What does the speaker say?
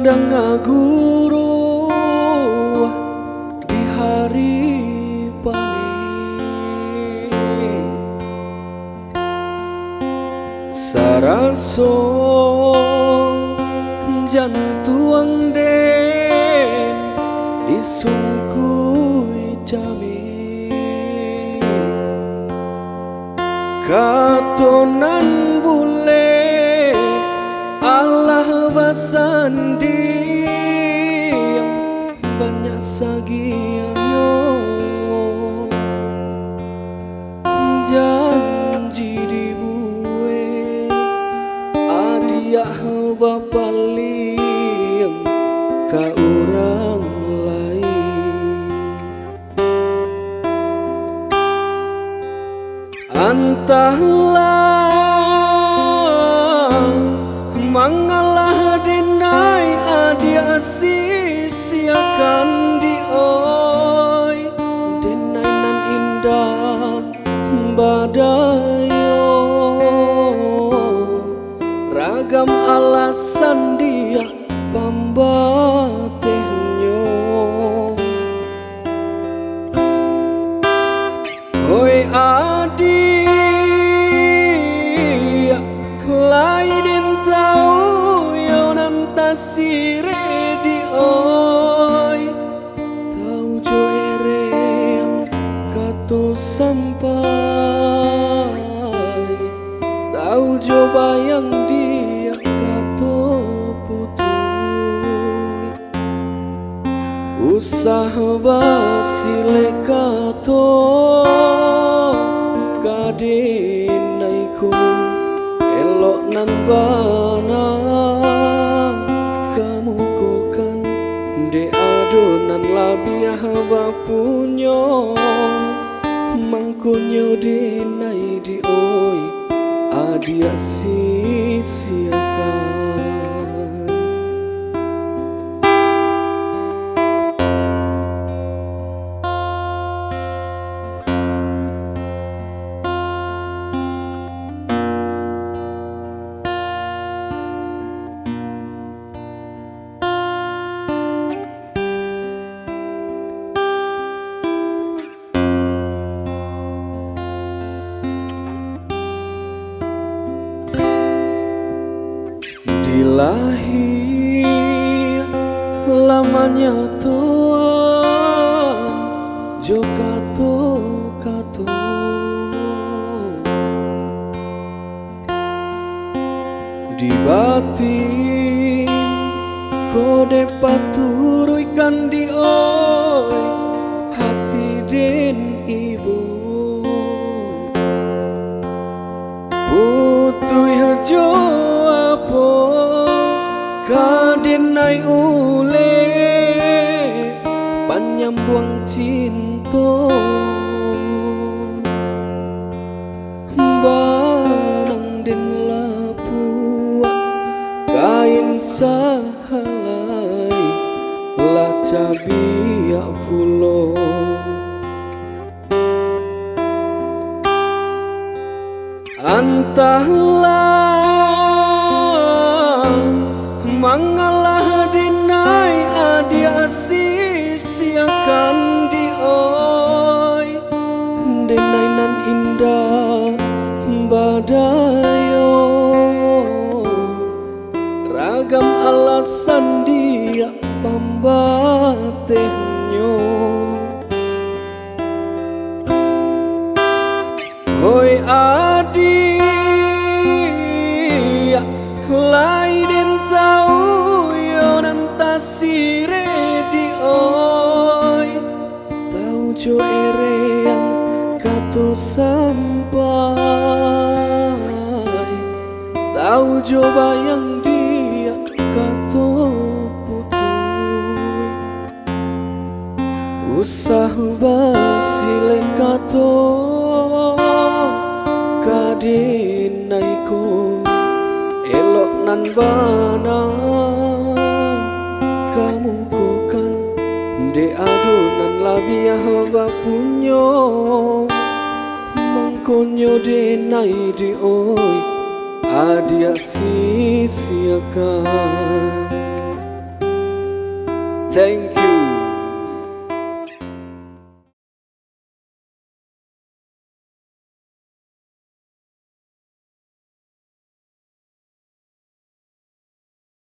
pandang guru di hari paling saraso jantuang den disungkui jami katonan bule Allah basandi yang banyak sagiayo janji dibuat adiah bapali yang ka orang lain entahlah mangalah dinai adia sia-siakan dioi dinai nan indah badayo ragam alasan dia pambatenyo hoi adi lain tahu yo nan tasire di oi tahu jo ere yang kato sampai tahu jo bayang dia kato putui usah basile kato kadinaiku elok nan bana kamu kokan de adonan labiah bapunyo mangkunyo dinai di oi adia sia-siakan dilahir lamanya Tuhan jo kato di batin kode paturuikan di oi hati den ibu putui hajo apa kadinai ule panyambuang cinta banang den lapua kain sahalai la cabia pulo entahlah mangalah dinai adia sia-siakan di oi dinai nan indah badayo ragam alasan dia pambatenyo hoi adi lain tahu yo nan tasire di oi tahu jo ere yang kato sampai tahu jo bayang dia kato putui usah basile kato kadinaiko elok nan bana kamu kokan de adonan labiah bapunyo mangkonyo denai di oi adia sia-siakan thank you